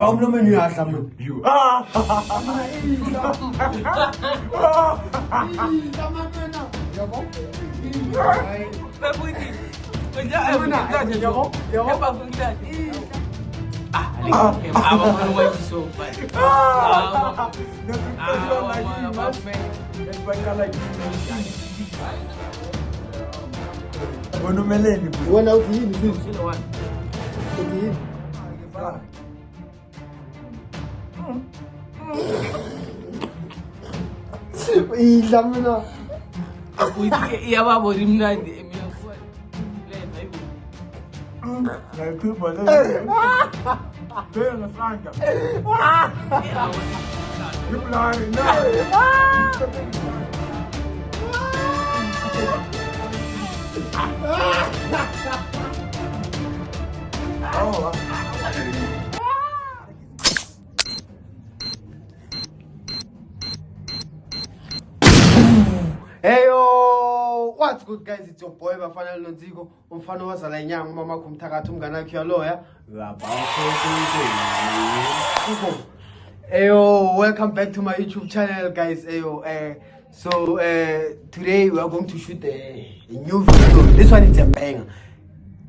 I'm not many as I'm You. Hey yo, what's good guys? It's your boy Bafana Lonzigo. Umfana wazala inyanga mama kumthakatha umngane wakhe yaloya. Hey yo, welcome back to my YouTube channel guys. Hey yo, today we are going to shoot a new video. This one is a banger.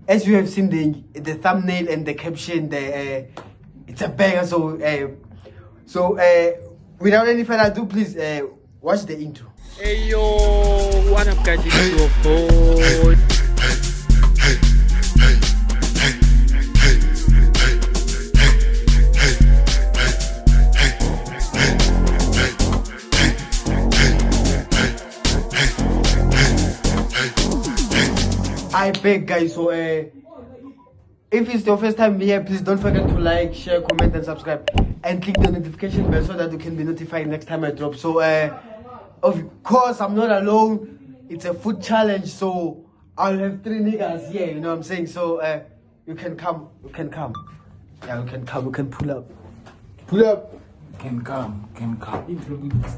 As you have seen the thumbnail and the caption, it's a banger. So without any further ado, please watch the intro. Hey yo, what up guys, it's your boy. I beg guys, so if it's your first time here, please don't forget to like, share, comment and subscribe and click the notification bell so that you can be notified next time I drop. So of course I'm not alone, it's a food challenge, so I'll have 3 niggas here, you know what I'm saying? So you can come. Yeah, you can pull up. Can come.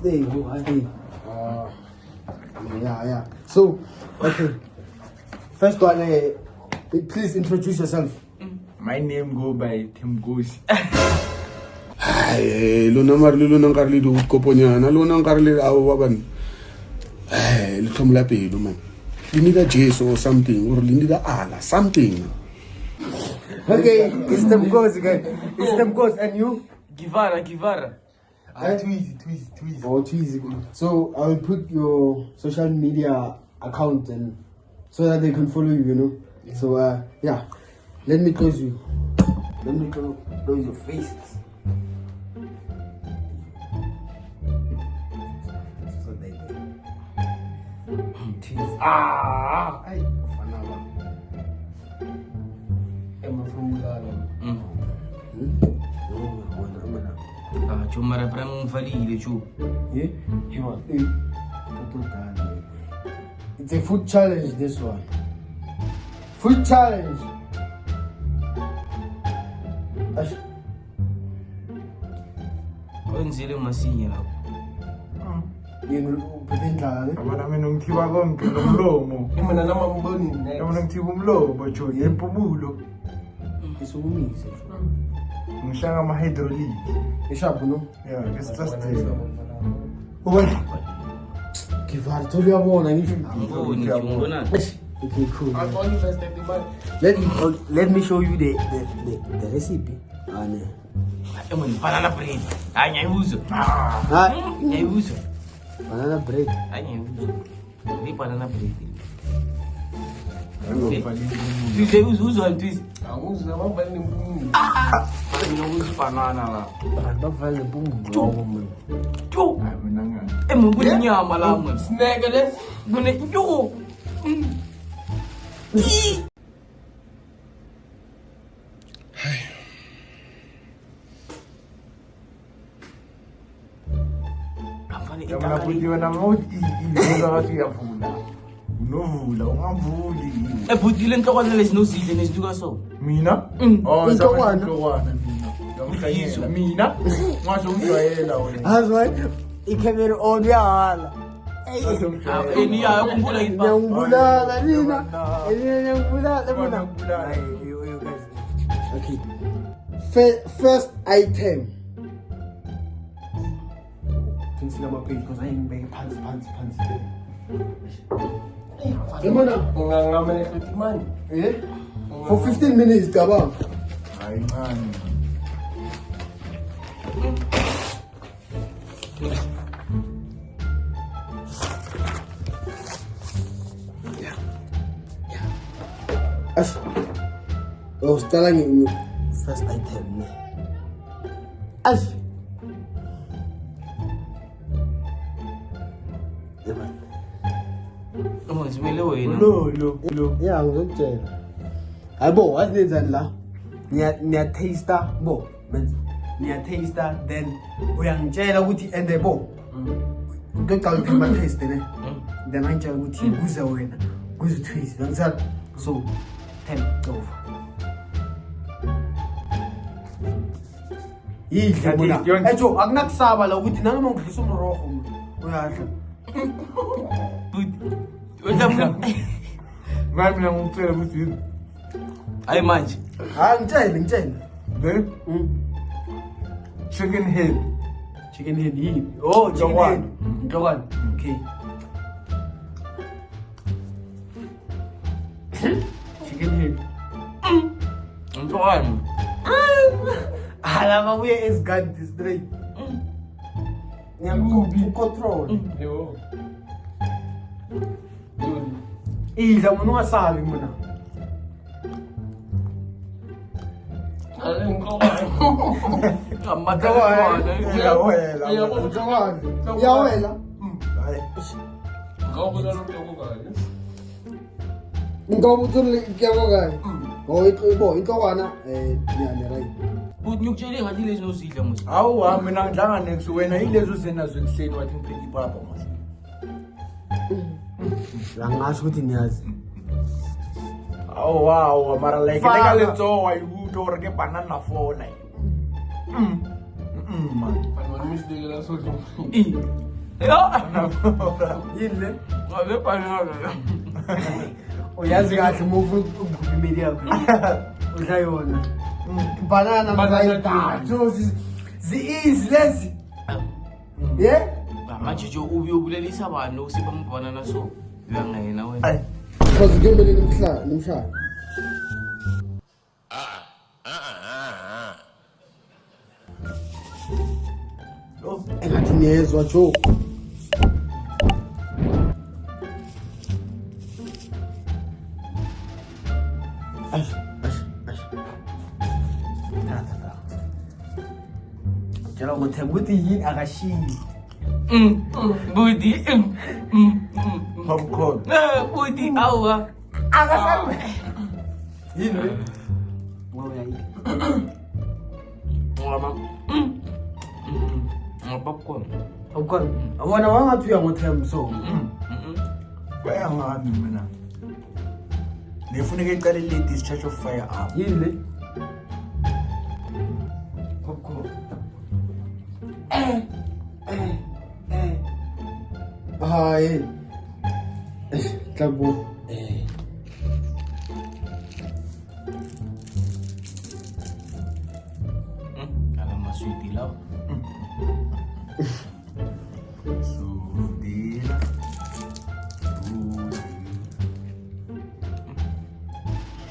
Stay, yeah. So okay, first one, please introduce yourself. My name go by Tim Gosi. Hey, lona marli lona nkarli do koponyana lona nkarli awu baban. Hey, lithomla pelo man. You need a Jesu or something, or you need a Allah, something. Okay, it's them goes again. It's them goes, and you? Givara. Tweezy. Oh, Tweezy. So I will put your social media account and so that they can follow you, you know. Yeah. So yeah, let me close you. Let me close your faces. So they ay, fanaba. Emma from Chumara para un falile, chu. Yeah, you want it's a food challenge, this one. Food challenge. Kwenzile masinya lapho. Abana mina ngithiba konke nomlomo. Mina nama mboni. Mina ngithiba umlomo jo yempumulo. Isukumise. Ngishanga ama hydraulic. Eshapo no? Yeah, it's just it. Uwe. Kivari to liyabona ngisho. Ngoni ngibona. Okay, cool. Let me show you the recipe. Emon banana bread. Anyayuzo. Nyayuzo. Banana bread. Anyayuzo. Ni banana bread. Tuze uzo antwizi. Amuzo na mabali mbumu. Uzo banana la. Bavale mbumu. Chu. Mina ngani. Emon nyama la mwe. Snack this. Ngone yo. Yabona ukuthi wena ngawuthi ivuka ngathi uyavula. Unovula ungavuli. Ebhudile inhlokwane lesinozidle nesituka so. Mina? Inhlokwane mina. Yamkhanyisa mina. Ngasho ujwayela wena. Hazwa ikamera on yahala. Eni ya kumbula ipa. Nyangulala nina. Eni nyangulala Bona bona. ngibulala. You guys. Okay. First item. Consider my page because I ain't making pants. Yeah? For 15 minutes, Gabon. Ay, man. Ash. I was telling you first item. Ash. Yeah, man. Lo. Yeah, ngizokutshela. Hayibo, wasinenzani la? Niya taster, bo. Niya taster then uyangitshela ukuthi and bo. Uqoqa uphima taste ne. Then angitshela ukuthi kuze wena, kuze taste. Ngizala. So 10 over. Yidla bona. Ejo akunakusaba la ukuthi nanoma ngidlisa umroho uyadla. Manje mina ngicela ukuthi Hayi manje. Ngitshele. ne? Chicken head. Chicken head yini? Oh, chicken head. Ntokwane. Okay. Chicken head. Ntokwane. Alama uye esigadi straight. Control. Yo. Idla mina ungasabi mina. Yawela. Ngoba uthule kuyabo kahle. Ibo intokwana yani right. Buthi ngikutshele ngathi lezi nozidla musi. Awu mina ngidlanga next wena yilezo zenazo ekuseni wathi ngiphethe ipapa manje. La ngasho ukuthi niyazi. Oh wow, mara like Fala. le tso wa ibuto re ke banana fola. Man. Yini? Ngabe banana. Uyazi kahle move ukugubimeli yakho. Udla yona. Banana manje zi-easy lezi. Yeah? Manje nje ubuyobulelisa abantu usipha umbanana so. Uyangena wena. Because ngiyobele nimshaya. Engathi niyezwa Joe. Ash. Jalo ngothenga ukuthi yini akashiyi. Buti. Popcorn. Buti awa. Akasabe. Yini? Ngoya yini? Ngama. Popcorn. Popcorn. Abona wangathi uyangothenga so. Baya ngami mina. Nefuneka iqale le discharge of fire up. Yini le? Popcorn. Hayi. Tabo. Ala maswiti law. Sudila.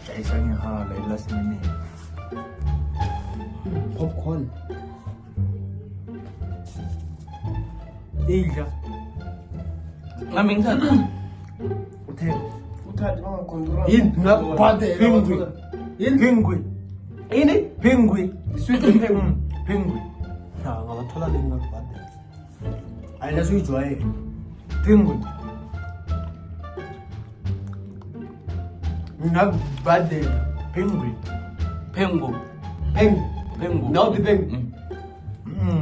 Chaisa ngihala last minute. Popcorn. Idla. Ngami ngithatha. Uthenga. Uthathe ungacontrol. Yini ngakubhadela. Penguin. Yini? Penguin. Yini? Penguin. Sweet penguin. Penguin. Ha, ngakuthola le ngakubhadela. Ayina suyijwayele. Penguin. Ngakubhadela. Penguin. Pengu. Pengu. Now the pengu.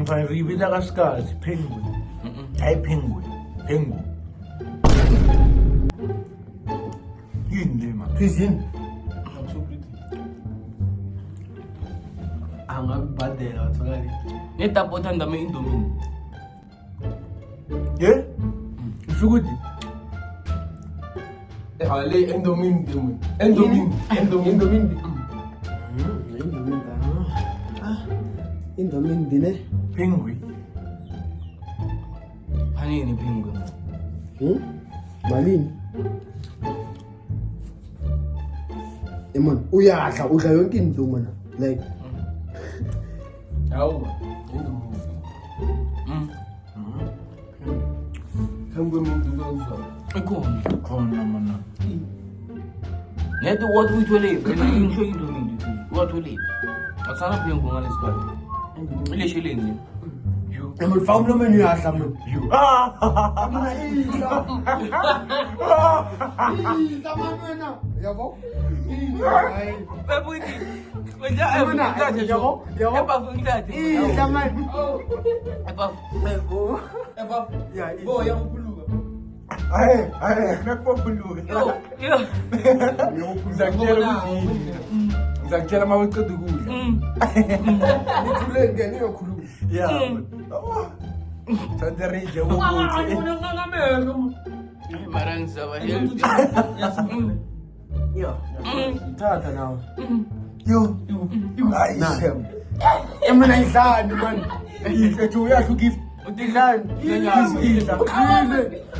Ngibila kaskazi penguin. Hayi penguin. Penguin. Yini le man? Please yini? Angakubhadela wathola le. Netapo othanda me-indomini. Yeah? Usho ukuthi Ale endomini demu. Endomini. Endomini. Endomini. Indomie dine. Penguin. Panini penguin. Malini. Man, uyadla udla yonke into mana. Like Hawu. Penguin mntu Ikhona. khona mana. Neto what we toilet. Ngisho into mina. What toilet. Asana penguin ngalesikhathi. Ile shileni. man found no menu uyadla man. Mina idla man wena. Yabo? Babuti. Yabo? Idla man. Yeah, Bo yankuluka. Aye, nakupopuluka. Ngizakutshela mawuqeda ukudla. Nithule ngene yokhuluma. Yeah. Santa Rija ukuthi. Marang sawa healthy. Yeah. Thatha nawe. Yo. Hayi shem. Mina idlani man. Isethu uyasho gift. Udidlani. Idla.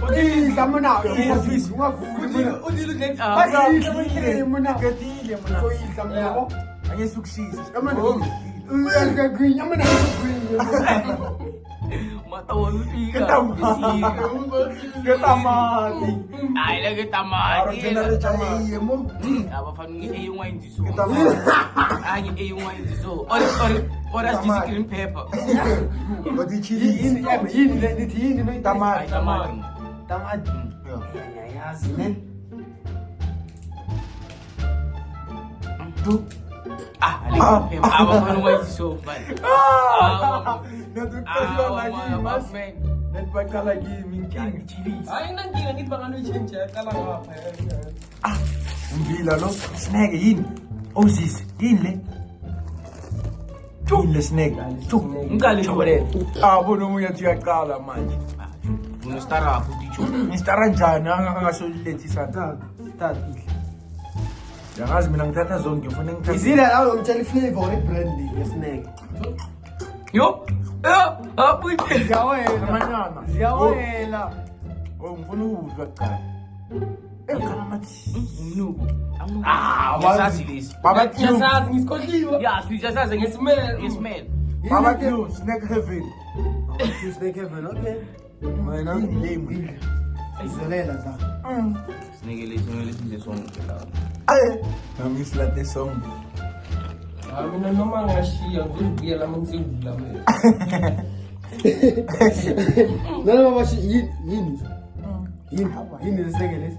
Udidla mina. Ungafisi. Udidla mina. Ketile mina. Soyidla mina yabo. Angeke ukushisa. Uyadla green. Mina green. Matawa lutika. Ketamati. Ay lagi tamati. Original chai mo. Apa fanu e yung wine diso. Ketamati. Ay e yung wine diso. Ora sticky green pepper. Bodi chili. Yini no Tamati. Tamati. Yazi ne. Tu. Ah, pepper. Apa fanu wine diso. Natutuwa lagi mas. Nagpaka lagi minking chili. Ay, nandiyan kita bang ano i-change kala nga pa. Umbila lo. Snake yin. Osis. Yin le. Yin le snake. Chuk. Ngali chobere. Bono mo yan siyakala manje. Uno stara hapo dicho. Mistara njani angasolelethi sana. Tati. Yangazi mina ngithatha zonke ngifuna ngithatha. Izila lawo ngitshela iflavor brandy yesnack. Yo. Hapo ite. Amanyana. Ziyawela. Oh ngifuna ukudla kuqala. Kalamathi. Umnuko. Wazi. Yasazi. Baba Yasazi ngisikhohliwe. Ya, siyasazi ngesmell. Baba Q, Snack Heaven. Snake heaven, okay. Mina ngilimi. Izelela ta. Snake le song. Ay, nami slate song. Mina noma ngashiya ngizibuyela mangizivula mina. Nalo babashi yini? Yini lesekele.